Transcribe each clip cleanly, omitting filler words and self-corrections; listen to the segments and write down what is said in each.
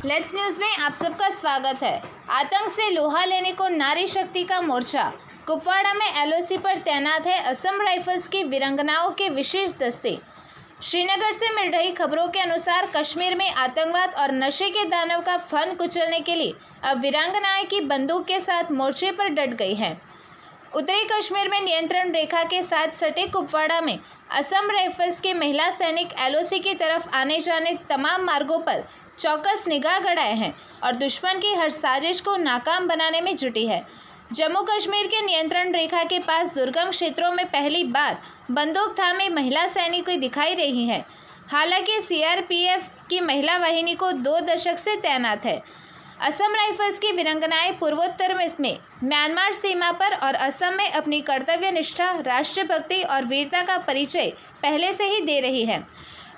Let's news में आप सबका स्वागत है। आतंक से लोहा लेने को नारी शक्ति का मोर्चा। कुपवाड़ा में एलओसी पर तैनात है असम राइफल्स की वीरांगनाओं के विशेष दस्ते। श्रीनगर से मिल रही खबरों के अनुसार कश्मीर में आतंकवाद और नशे के दानव का फन कुचलने के लिए अब वीरांगनाएं की बंदूक के साथ मोर्चे पर डट गई हैं। उत्तरी कश्मीर में नियंत्रण रेखा के साथ सटे कुपवाड़ा में असम राइफल्स के महिला सैनिक एलओसी की तरफ आने जाने तमाम मार्गों पर चौकस निगाह गड़ाए हैं और दुश्मन की हर साजिश को नाकाम बनाने में जुटी है। जम्मू कश्मीर के नियंत्रण रेखा के पास दुर्गम क्षेत्रों में पहली बार बंदूक थामे महिला सैनिक दिखाई रही है। हालांकि सीआरपीएफ की महिला वाहिनी को 2 दशक से तैनात है। असम राइफल्स की वीरांगनाएं पूर्वोत्तर में म्यांमार सीमा पर और असम में अपनी कर्तव्य निष्ठा, राष्ट्रभक्ति और वीरता का परिचय पहले से ही दे रही है।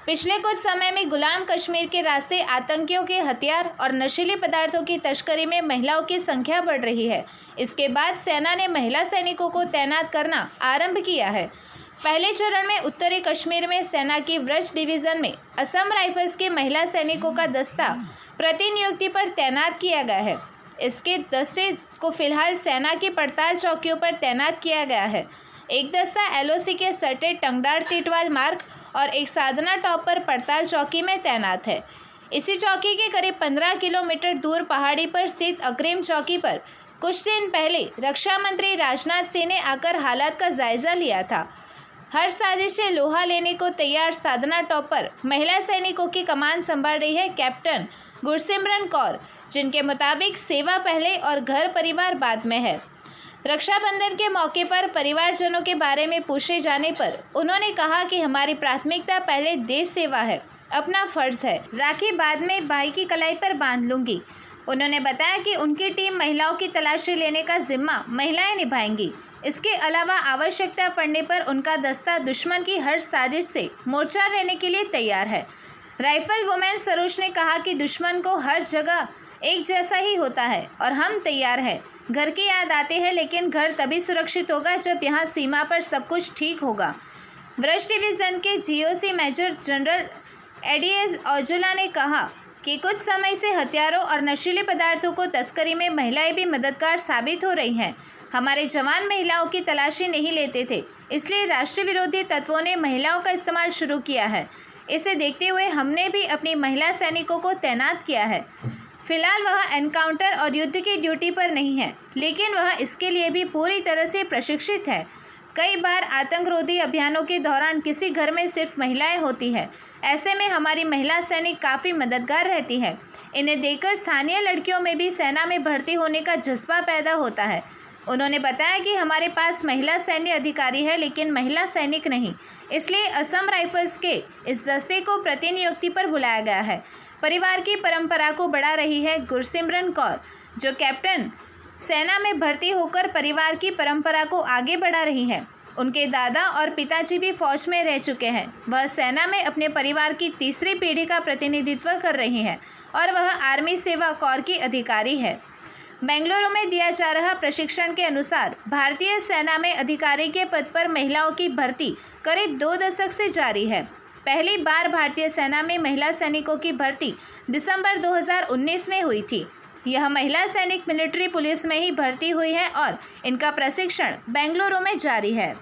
पिछले कुछ समय में गुलाम कश्मीर के रास्ते आतंकियों के हथियार और नशीले पदार्थों की तस्करी में महिलाओं की संख्या बढ़ रही है। इसके बाद सेना ने महिला सैनिकों को तैनात करना आरंभ किया है। पहले चरण में उत्तरी कश्मीर में सेना की व्रज डिवीजन में असम राइफल्स के महिला सैनिकों का दस्ता प्रतिनियुक्ति पर तैनात किया गया है। इसके दस्ते को फिलहाल सेना की पड़ताल चौकियों पर तैनात किया गया है। एक दस्ता एलओसी के सटे टंगडार तिटवाल मार्ग और एक साधना टॉप पर पड़ताल चौकी में तैनात है। इसी चौकी के करीब 15 किलोमीटर दूर पहाड़ी पर स्थित अग्रिम चौकी पर कुछ दिन पहले रक्षा मंत्री राजनाथ सिंह ने आकर हालात का जायजा लिया था। हर साजिश से लोहा लेने को तैयार साधना टॉप पर महिला सैनिकों की कमान संभाल रही है कैप्टन गुरसिमरन कौर, जिनके मुताबिक सेवा पहले और घर परिवार बाद में है। रक्षाबंधन के मौके पर परिवारजनों के बारे में पूछे जाने पर उन्होंने कहा कि हमारी प्राथमिकता पहले देश सेवा है, अपना फर्ज है, राखी बाद में भाई की कलाई पर बांध लूंगी। उन्होंने बताया कि उनकी टीम महिलाओं की तलाशी लेने का जिम्मा महिलाएं निभाएंगी। इसके अलावा आवश्यकता पड़ने पर उनका दस्ता दुश्मन की हर साजिश से मोर्चा लेने के लिए तैयार है। राइफल वुमेन सरोज ने कहा कि दुश्मन को हर जगह एक जैसा ही होता है और हम तैयार हैं। घर की याद आती है, लेकिन घर तभी सुरक्षित होगा जब यहाँ सीमा पर सब कुछ ठीक होगा। व्रज डिवीज़न के जीओसी मेजर जनरल एडीएस औजुला ने कहा कि कुछ समय से हथियारों और नशीले पदार्थों को तस्करी में महिलाएं भी मददगार साबित हो रही हैं। हमारे जवान महिलाओं की तलाशी नहीं लेते थे, इसलिए राष्ट्र विरोधी तत्वों ने महिलाओं का इस्तेमाल शुरू किया है। इसे देखते हुए हमने भी अपनी महिला सैनिकों को तैनात किया है। फिलहाल वह एनकाउंटर और युद्ध की ड्यूटी पर नहीं है, लेकिन वह इसके लिए भी पूरी तरह से प्रशिक्षित है। कई बार आतंकरोधी अभियानों के दौरान किसी घर में सिर्फ महिलाएं होती हैं। ऐसे में हमारी महिला सैनिक काफ़ी मददगार रहती है। इन्हें देखकर स्थानीय लड़कियों में भी सेना में भर्ती होने का जज्बा पैदा होता है। उन्होंने बताया कि हमारे पास महिला सैन्य अधिकारी है, लेकिन महिला सैनिक नहीं, इसलिए असम राइफल्स के इस दस्ते को प्रतिनियुक्ति पर बुलाया गया है। परिवार की परंपरा को बढ़ा रही है गुरसिमरन कौर, जो कैप्टन सेना में भर्ती होकर परिवार की परंपरा को आगे बढ़ा रही हैं। उनके दादा और पिताजी भी फौज में रह चुके हैं। वह सेना में अपने परिवार की तीसरी पीढ़ी का प्रतिनिधित्व कर रही हैं और वह आर्मी सेवा कौर की अधिकारी है। बेंगलुरु में दिया जा रहा प्रशिक्षण के अनुसार भारतीय सेना में अधिकारी के पद पर महिलाओं की भर्ती करीब 2 दशक से जारी है। पहली बार भारतीय सेना में महिला सैनिकों की भर्ती दिसंबर 2019 में हुई थी। यह महिला सैनिक मिलिट्री पुलिस में ही भर्ती हुई है और इनका प्रशिक्षण बेंगलुरु में जारी है।